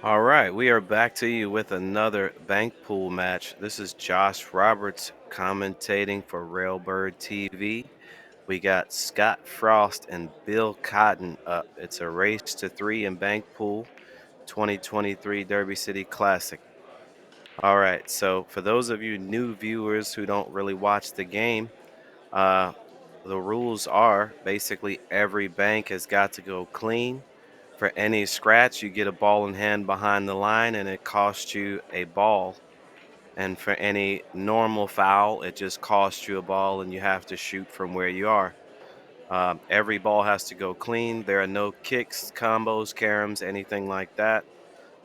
All right, we are back to you with another bank pool match. This is Josh Roberts commentating for Railbird TV. We got Scott Frost and Bill Cotton up. It's a race to three in bank pool 2023 Derby City Classic. All right, so for those of you new viewers who don't really watch the game, uh, the rules are basically every bank has got to go clean. For any scratch, you get a ball in hand behind the line, and it costs you a ball. And for any normal foul, it just costs you a ball, and you have to shoot from where you are. Every ball has to go clean. There are no kicks, combos, caroms, anything like that.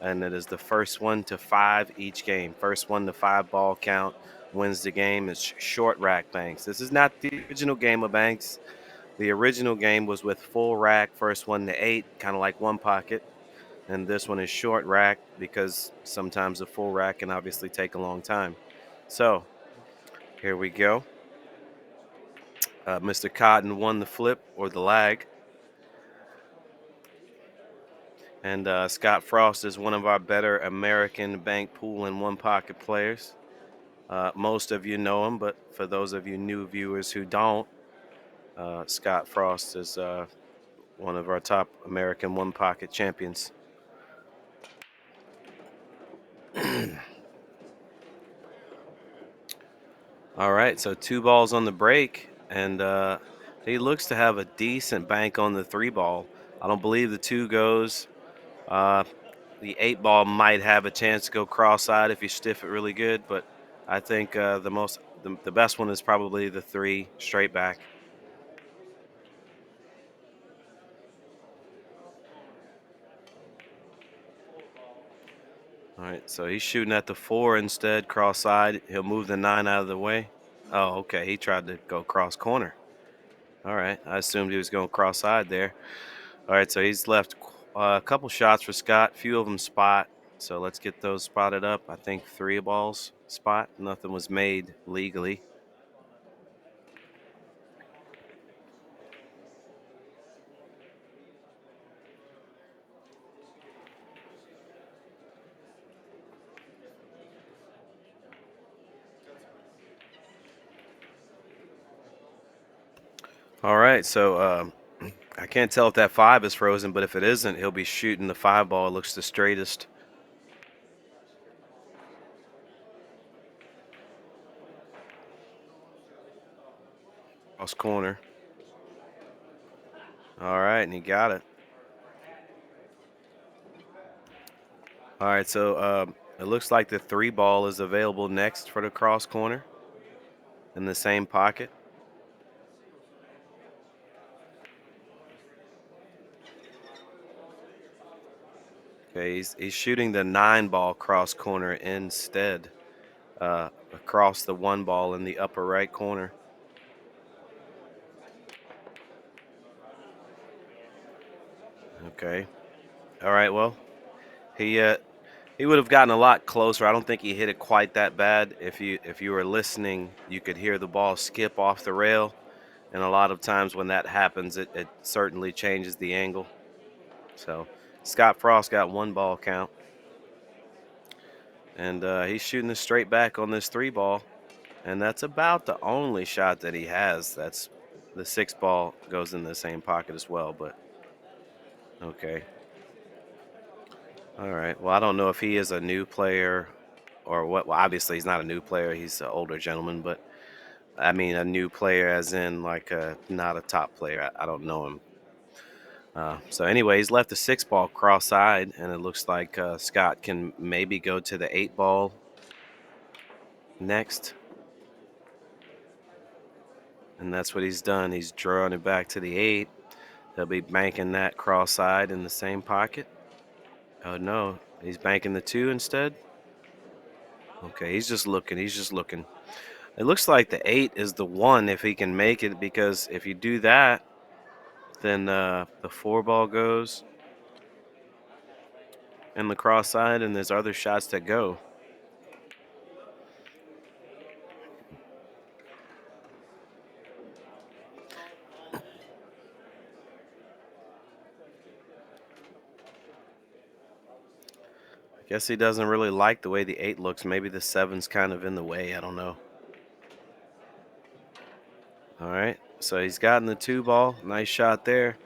And it is the first one to five each game. First one to five ball count wins the game. It's short rack banks. This is not the original game of banks. The original game was with full rack, first one to eight, kind of like one pocket. And this one is short rack because sometimes a full rack can obviously take a long time. So here we go. Mr. Cotton won the flip or the lag. And Scott Frost is one of our better American bank pool and one pocket players. Most of you know him, but for those of you new viewers who don't, Scott Frost is one of our top American one pocket champions. All right, so two balls on the break, and he looks to have a decent bank on the three ball. I don't believe the two goes. Uh, the eight ball might have a chance to go cross-eyed if you stiff it really good, but I think the best one is probably the three straight back. All right, so he's shooting at the four instead, cross-eyed. He'll move the nine out of the way. Oh, okay, he tried to go cross corner. All right, I assumed he was going cross-eyed there. All right, so he's left a couple shots for Scott, few of them spot. So let's get those spotted up. I think three balls spot. Nothing was made legally. All right, so I can't tell if that five is frozen, but if it isn't, he'll be shooting the five ball. It looks the straightest. Cross corner. All right, and he got it. All right, so it looks like the three ball is available next for the cross corner in the same pocket. Okay, he's shooting the nine ball cross corner instead, across the one ball in the upper right corner. Okay. All right. Well, he would have gotten a lot closer. I don't think he hit it quite that bad. If you were listening, you could hear the ball skip off the rail, and a lot of times when that happens, it certainly changes the angle. So Scott Frost got one ball count, and he's shooting a straight back on this three ball, and that's about the only shot that he has. That's the six ball goes in the same pocket as well, but okay. All right. Well, I don't know if he is a new player or what. Well, obviously he's not a new player. He's an older gentleman, but I mean a new player as in like not a top player. I don't know him. So anyway, he's left the six ball cross-eyed, and it looks like Scott can maybe go to the eight ball next. And that's what he's done. He's drawing it back to the eight. He'll be banking that cross-eyed in the same pocket. Oh no, he's banking the two instead. Okay, he's just looking. He's just looking. It looks like the eight is the one if he can make it, because if you do that, then the four ball goes in the cross side, and there's other shots that go. Guess he doesn't really like the way the 8 looks. Maybe the 7's kind of in the way. I don't know. All right. So he's gotten the 2 ball. Nice shot there.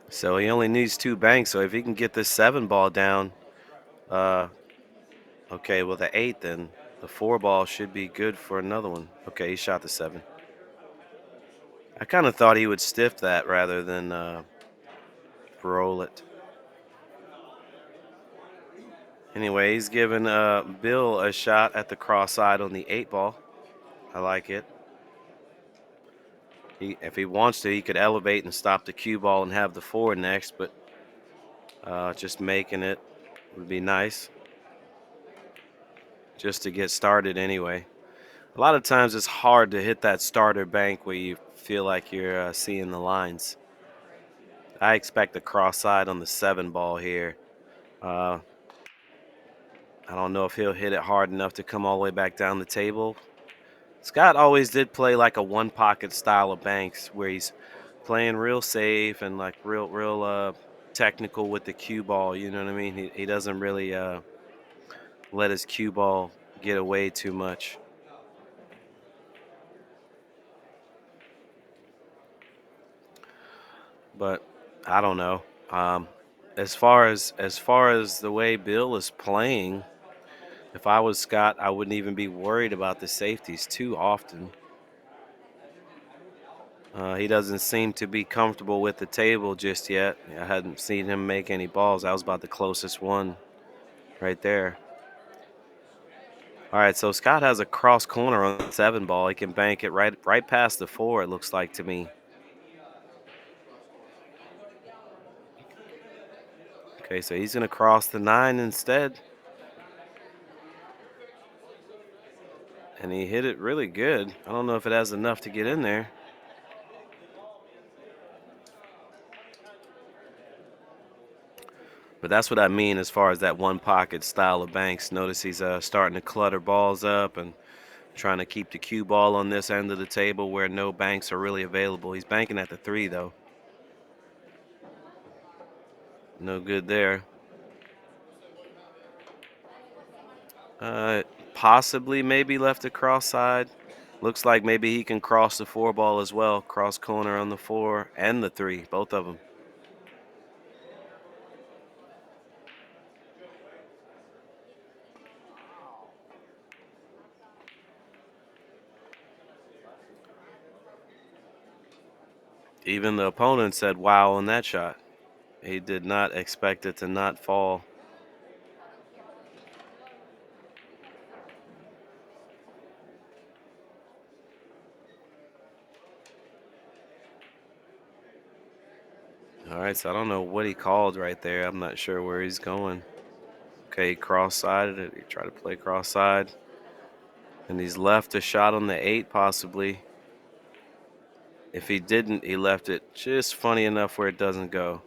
So he only needs 2 banks. So if he can get this 7 ball down, okay, well, the 8, then the 4 ball should be good for another one. Okay, he shot the 7. I kind of thought he would stiff that rather than roll it. Anyway, he's giving Bill a shot at the cross side on the 8 ball. I like it. If he wants to, he could elevate and stop the cue ball and have the 4 next, but just making it would be nice just to get started anyway. A lot of times it's hard to hit that starter bank where you feel like you're seeing the lines. I expect a cross side on the 7 ball here. I don't know if he'll hit it hard enough to come all the way back down the table. Scott always did play like a one pocket style of banks where he's playing real safe and like real technical with the cue ball. You know what I mean? He doesn't really let his cue ball get away too much. But I don't know. As far as the way Bill is playing, if I was Scott, I wouldn't even be worried about the safeties too often. He doesn't seem to be comfortable with the table just yet. I hadn't seen him make any balls. That was about the closest one right there. All right, so Scott has a cross corner on the 7 ball. He can bank it right past the 4, it looks like to me. Okay, so he's going to cross the 9 instead. And he hit it really good. I don't know if it has enough to get in there. But that's what I mean as far as that one pocket style of banks. Notice he's starting to clutter balls up and trying to keep the cue ball on this end of the table where no banks are really available. He's banking at the 3, though. No good there. Possibly maybe left it cross side. Looks like maybe he can cross the 4 ball as well. Cross corner on the 4 and the 3, both of them. Even the opponent said wow on that shot. He did not expect it to not fall. All right, so I don't know what he called right there. I'm not sure where he's going. Okay, he cross-sided it. He tried to play cross-side. And he's left a shot on the 8 possibly. If he didn't, he left it just funny enough where it doesn't go.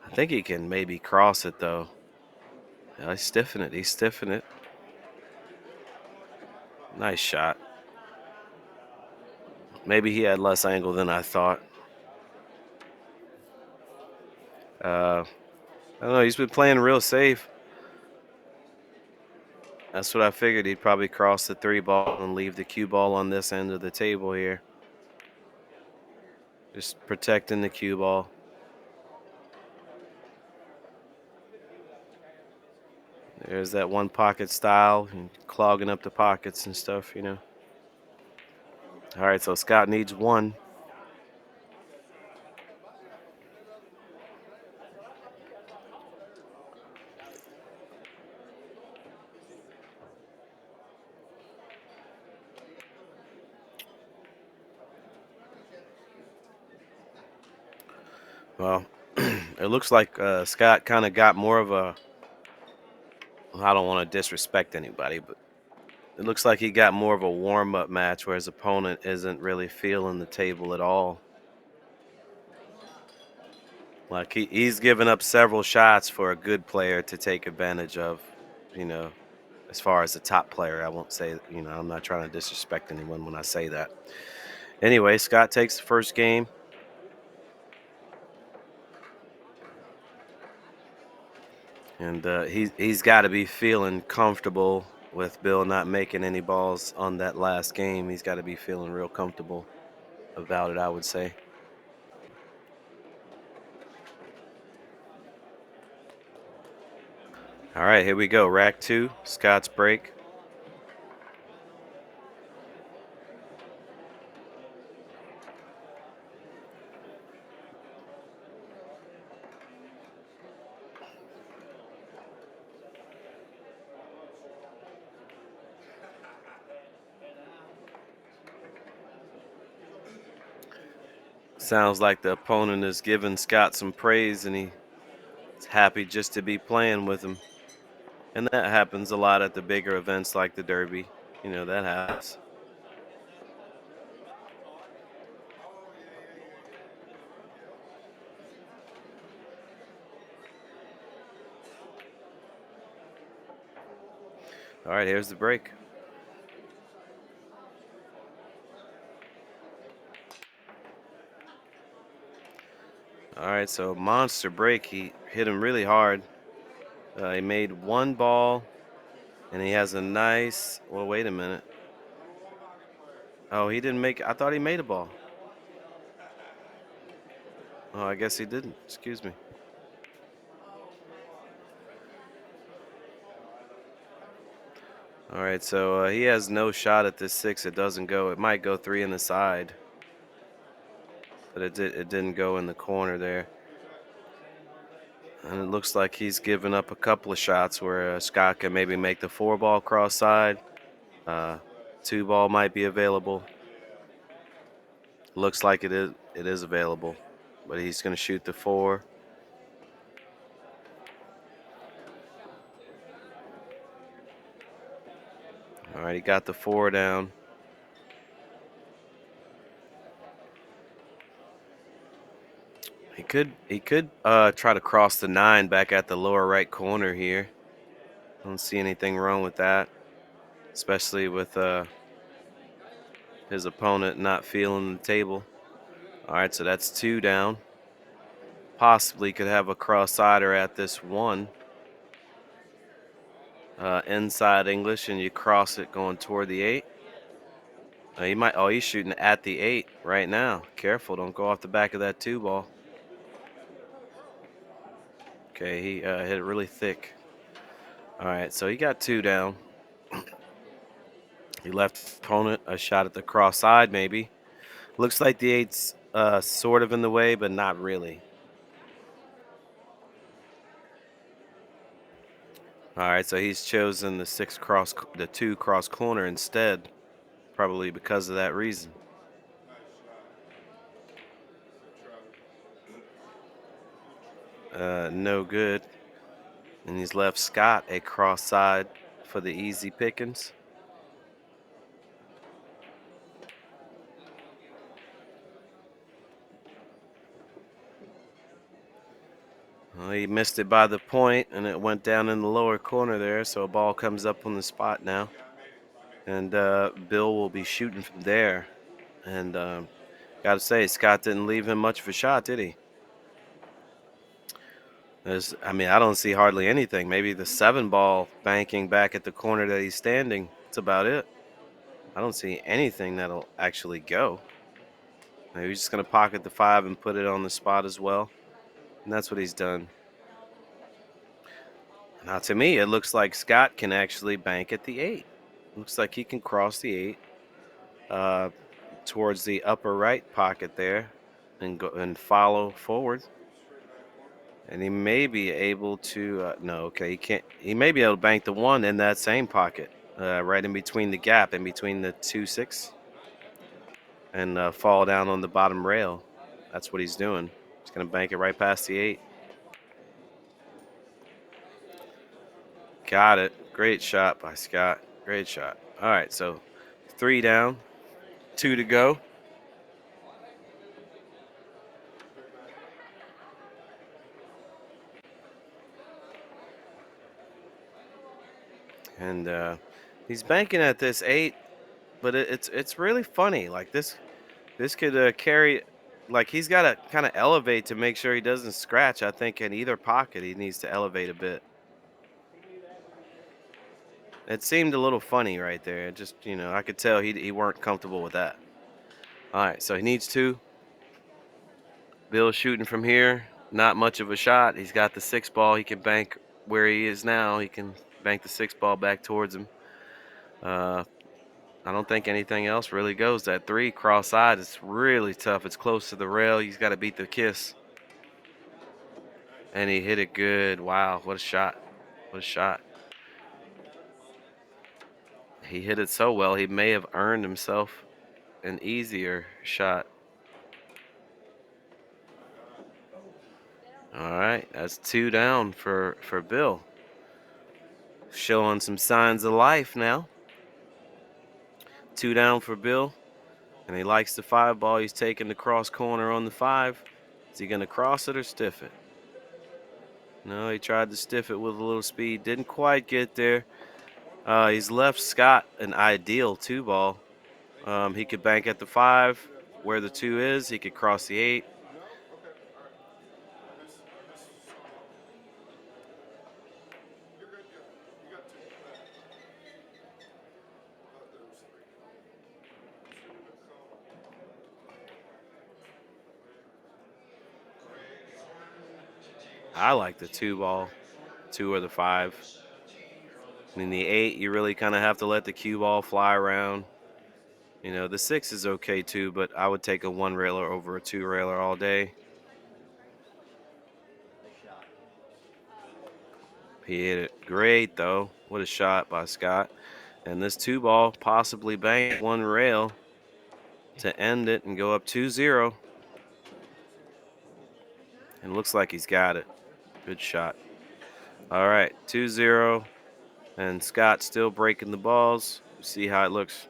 I think he can maybe cross it though. Yeah, he's stiffing it. He's stiffing it. Nice shot. Maybe he had less angle than I thought. I don't know. He's been playing real safe. That's what I figured. He'd probably cross the 3 ball and leave the cue ball on this end of the table here. Just protecting the cue ball. There's that one pocket style and clogging up the pockets and stuff, you know. All right, so Scott needs 1. Well, it looks like Scott kind of got more of a. I don't want to disrespect anybody, but it looks like he got more of a warm-up match where his opponent isn't really feeling the table at all. Like he's given up several shots for a good player to take advantage of, you know, as far as the top player. I won't say, I'm not trying to disrespect anyone when I say that. Anyway, Scott takes the first game. And he's got to be feeling comfortable with Bill not making any balls on that last game. He's got to be feeling real comfortable about it, I would say. All right, here we go. Rack 2, Scott's break. Sounds like the opponent is giving Scott some praise and he's happy just to be playing with him. And that happens a lot at the bigger events like the Derby. You know, that happens. All right, here's the break. All right, so monster break. He hit him really hard. He made one ball, and he has a nice. Well, wait a minute. Oh, he didn't make. I thought he made a ball. Oh, I guess he didn't. Excuse me. All right, so he has no shot at this 6. It doesn't go. It might go 3 in the side, but it didn't go in the corner there. And it looks like he's given up a couple of shots where Scott can maybe make the 4 ball cross side. 2 ball might be available. Looks like it is available, but he's going to shoot the 4. All right, he got the 4 down. He could try to cross the 9 back at the lower right corner here. Don't see anything wrong with that, especially with his opponent not feeling the table. All right, so that's 2 down. Possibly could have a cross-sider at this 1. Inside English, and you cross it going toward the 8. He might. Oh, he's shooting at the 8 right now. Careful, don't go off the back of that 2 ball. Okay, he hit it really thick. All right, so he got 2 down. He left opponent a shot at the cross side, maybe. Looks like the 8's sort of in the way, but not really. All right, so he's chosen the 6 cross, the 2 cross corner instead, probably because of that reason. No good. And he's left Scott a cross side for the easy pickings. Well, he missed it by the point, and it went down in the lower corner there, so a ball comes up on the spot now. And Bill will be shooting from there. And got to say, Scott didn't leave him much of a shot, did he? I don't see hardly anything. Maybe the 7 ball banking back at the corner that he's standing. That's about it. I don't see anything that'll actually go. Maybe he's just going to pocket the 5 and put it on the spot as well. And that's what he's done. Now, to me, it looks like Scott can actually bank at the 8. Looks like he can cross the 8 towards the upper right pocket there and go and follow forward. And he may be able to, no, okay, he can't. He may be able to bank the 1 in that same pocket, right in between the gap, in between the 2 6, and fall down on the bottom rail. That's what he's doing. He's going to bank it right past the 8. Got it. Great shot by Scott. Great shot. All right, so 3 down, 2 to go. And he's banking at this 8, but it's really funny. Like this could carry, like he's got to kind of elevate to make sure he doesn't scratch. I think in either pocket he needs to elevate a bit. It seemed a little funny right there. It just, I could tell he weren't comfortable with that. All right, so he needs two. Bill shooting from here. Not much of a shot. He's got the 6 ball. He can bank where he is now. He can bank the 6 ball back towards him. I don't think anything else really goes. That 3 cross-side is really tough. It's close to the rail. He's got to beat the kiss. And he hit it good. Wow, what a shot. What a shot. He hit it so well, he may have earned himself an easier shot. All right, that's 2 down for Bill. Showing some signs of life now. 2 down for Bill. And he likes the 5 ball. He's taking the cross corner on the 5. Is he going to cross it or stiff it? No, he tried to stiff it with a little speed. Didn't quite get there. He's left Scott an ideal 2-ball. He could bank at the 5 where the 2 is. He could cross the 8. I like the 2-ball, 2 or the 5. I mean, the 8, you really kind of have to let the cue ball fly around. The 6 is okay too, but I would take a 1-railer over a 2-railer all day. He hit it great, though. What a shot by Scott. And this 2-ball possibly bank 1 rail to end it and go up 2-0. And looks like he's got it. Good shot. All right, 2-0. And Scott still breaking the balls. See how it looks.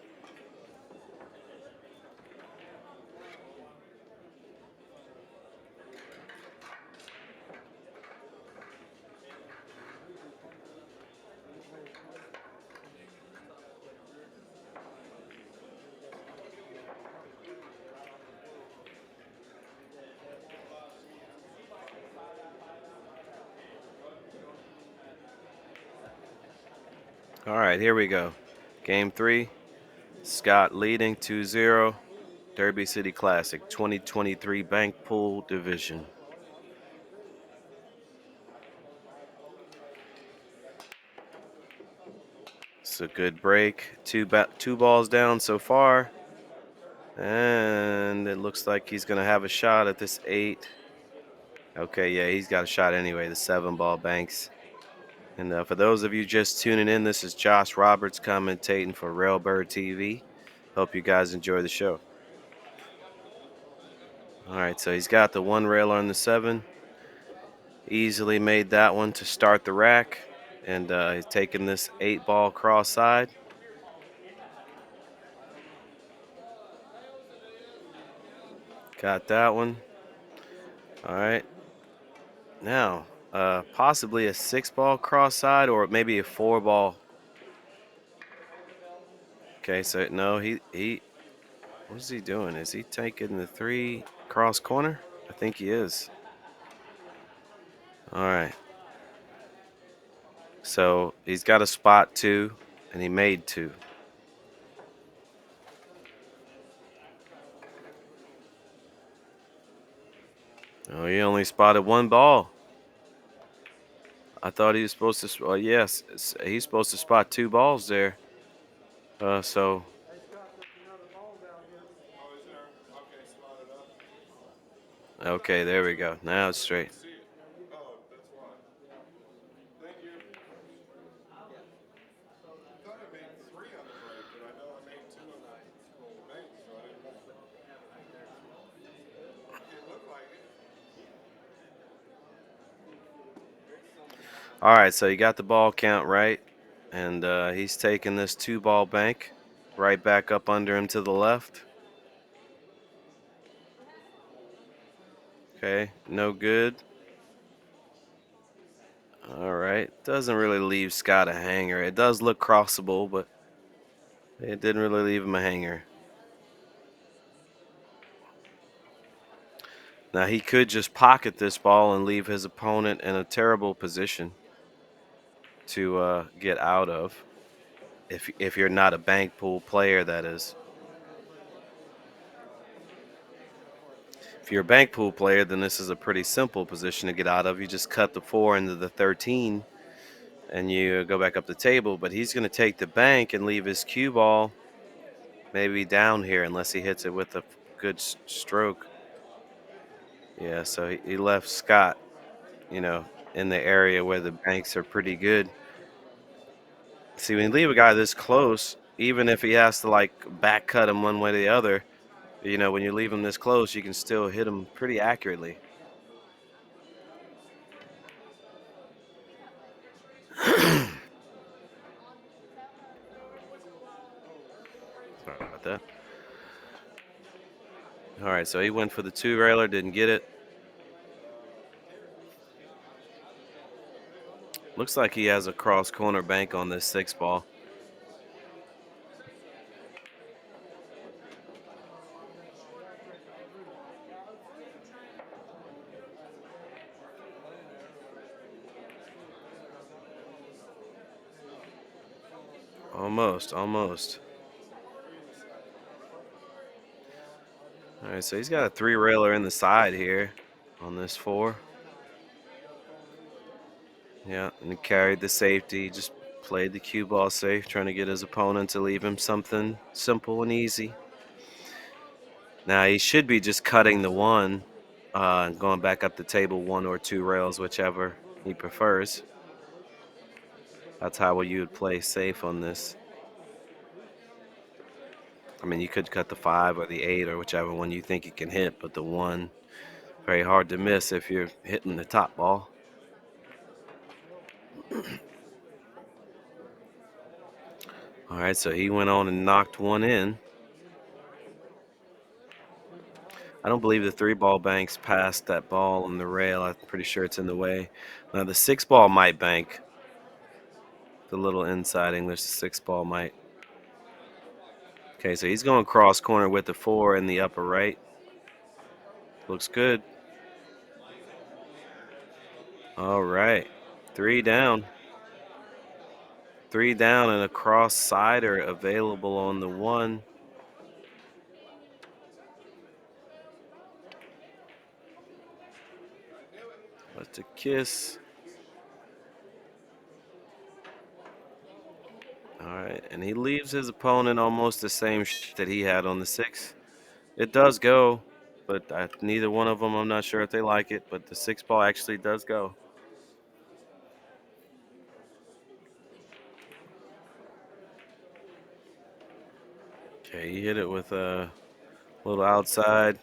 All right, here we go. Game 3. Scott leading 2-0. Derby City Classic 2023 Bank Pool Division. It's a good break. Two balls down so far. And it looks like he's going to have a shot at this 8. Okay, yeah, he's got a shot anyway. The 7-ball banks. And for those of you just tuning in, this is Josh Roberts commentating for Railbird TV. Hope you guys enjoy the show. All right, so he's got the 1-railer on the 7. Easily made that one to start the rack. And he's taking this 8-ball cross side. Got that one. All right. Now, possibly a 6-ball cross side or maybe a 4-ball. Okay, so no, he what is he doing? Is he taking the 3 cross corner? I think he is. All right. So he's got a spot 2, and he made 2. Oh, he only spotted 1 ball. I thought he was supposed to. Yes, he's supposed to spot 2 balls there. So. Okay, there we go. Now it's straight. All right, so you got the ball count right, and he's taking this 2-ball bank right back up under him to the left. Okay, no good. All right, doesn't really leave Scott a hanger. It does look crossable, but it didn't really leave him a hanger. Now he could just pocket this ball and leave his opponent in a terrible position to get out of. If you're not a bank pool player, that is. If you're a bank pool player, then this is a pretty simple position to get out of. You just cut the 4 into the 13 and you go back up the table. But he's going to take the bank and leave his cue ball maybe down here unless he hits it with a good stroke. Yeah, so he left Scott, in the area where the banks are pretty good. See, when you leave a guy this close, even if he has to like back cut him one way or the other, when you leave him this close, you can still hit him pretty accurately. Sorry about that. All right, so he went for the 2-railer, didn't get it. Looks like he has a cross corner bank on this 6 ball. Almost. All right, so he's got a 3-railer in the side here on this 4. Yeah, and he carried the safety, just played the cue ball safe, trying to get his opponent to leave him something simple and easy. Now he should be just cutting the 1 and going back up the table 1 or 2 rails, whichever he prefers. That's how you would play safe on this. I mean, you could cut the 5 or the 8 or whichever one you think you can hit, but the 1, very hard to miss if you're hitting the top ball. All right, so he went on and knocked 1 in. I don't believe the 3-ball banks past that ball on the rail. I'm pretty sure it's in the way. Now the 6-ball might bank. The little inside English, the 6-ball might. Okay, so he's going cross corner with the 4 in the upper right. Looks good. All right, 3 down. 3 down and a cross sider available on the 1. What's a kiss? All right, and he leaves his opponent almost the same that he had on the 6. It does go, but neither one of them, I'm not sure if they like it, but the 6-ball actually does go. Okay, he hit it with a little outside.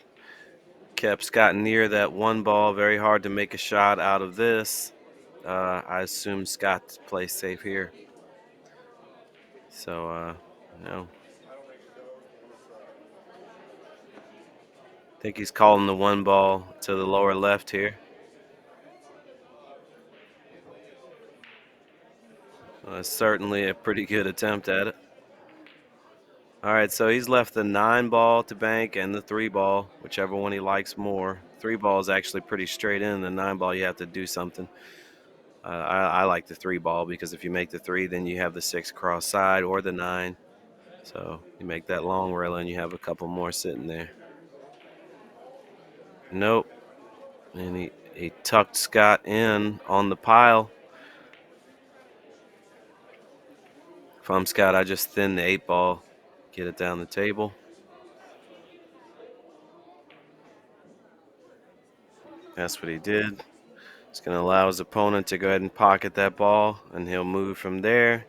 Kept Scott near that 1 ball. Very hard to make a shot out of this. I assume Scott plays safe here. So, no. I think he's calling the 1 ball to the lower left here. Certainly a pretty good attempt at it. All right, so he's left the 9 ball to bank and the 3 ball, whichever one he likes more. 3 ball is actually pretty straight in. The 9 ball, you have to do something. I like the 3 ball because if you make the 3, then you have the 6 cross side or the 9. So you make that long rail and you have a couple more sitting there. Nope. And he tucked Scott in on the pile. If I'm Scott, I just thin the 8 ball, get it down the table. That's what he did. It's going to allow his opponent to go ahead and pocket that ball, and he'll move from there,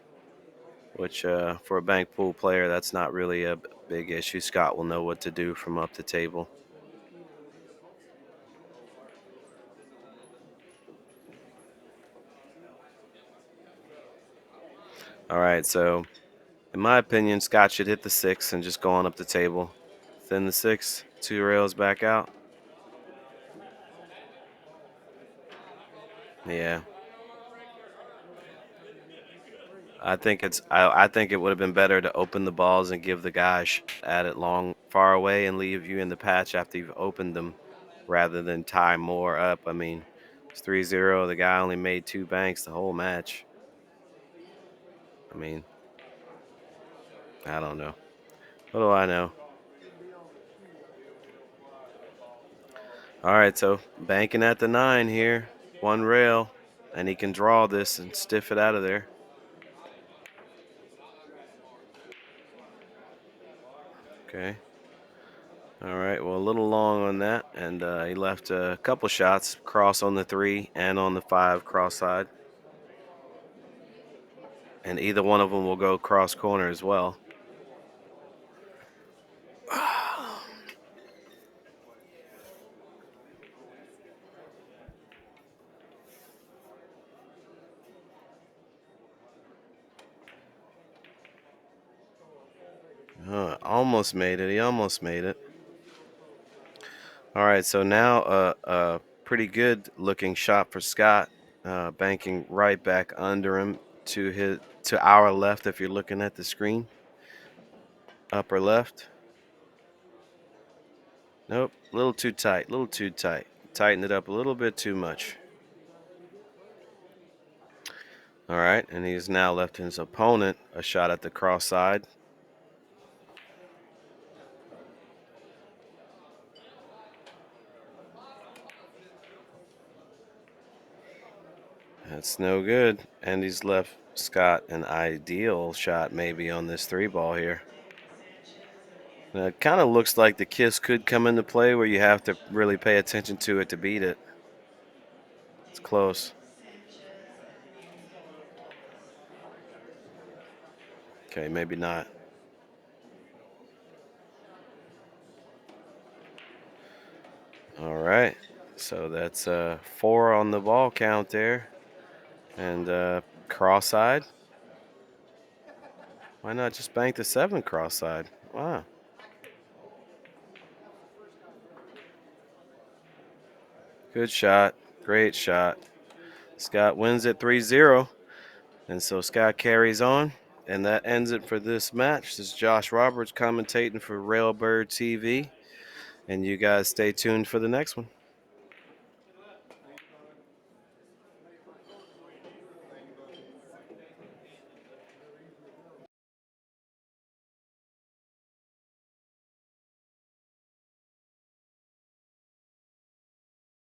which for a bank pool player, that's not really a big issue. Scott will know what to do from up the table. All right, so in my opinion, Scott should hit the 6 and just go on up the table. Thin the 6, 2 rails back out. Yeah. I think I think it would have been better to open the balls and give the guy a shot at it long far away and leave you in the patch after you've opened them rather than tie more up. I mean, it's 3-0. The guy only made 2 banks the whole match. I mean, I don't know. What do I know? All right, so banking at the 9 here. One rail, and he can draw this and stiff it out of there. Okay. All right, well, a little long on that, and he left a couple shots, cross on the 3 and on the 5 cross side. And either one of them will go cross corner as well. Almost made it. He almost made it. All right, so now a pretty good looking shot for Scott, banking right back under him to our left if you're looking at the screen. Upper left. Nope, a little too tight, a little too tight. Tighten it up a little bit too much. All right, and he's now left his opponent a shot at the cross side. That's no good. And he's left Scott an ideal shot maybe on this 3-ball here. Now, it kind of looks like the kiss could come into play where you have to really pay attention to it to beat it. It's close. Okay, maybe not. All right, so that's 4 on the ball count there. And cross-side. Why not just bank the 7 cross-side? Wow. Good shot. Great shot. Scott wins at 3-0. And so Scott carries on. And that ends it for this match. This is Josh Roberts commentating for Railbird TV. And you guys stay tuned for the next one.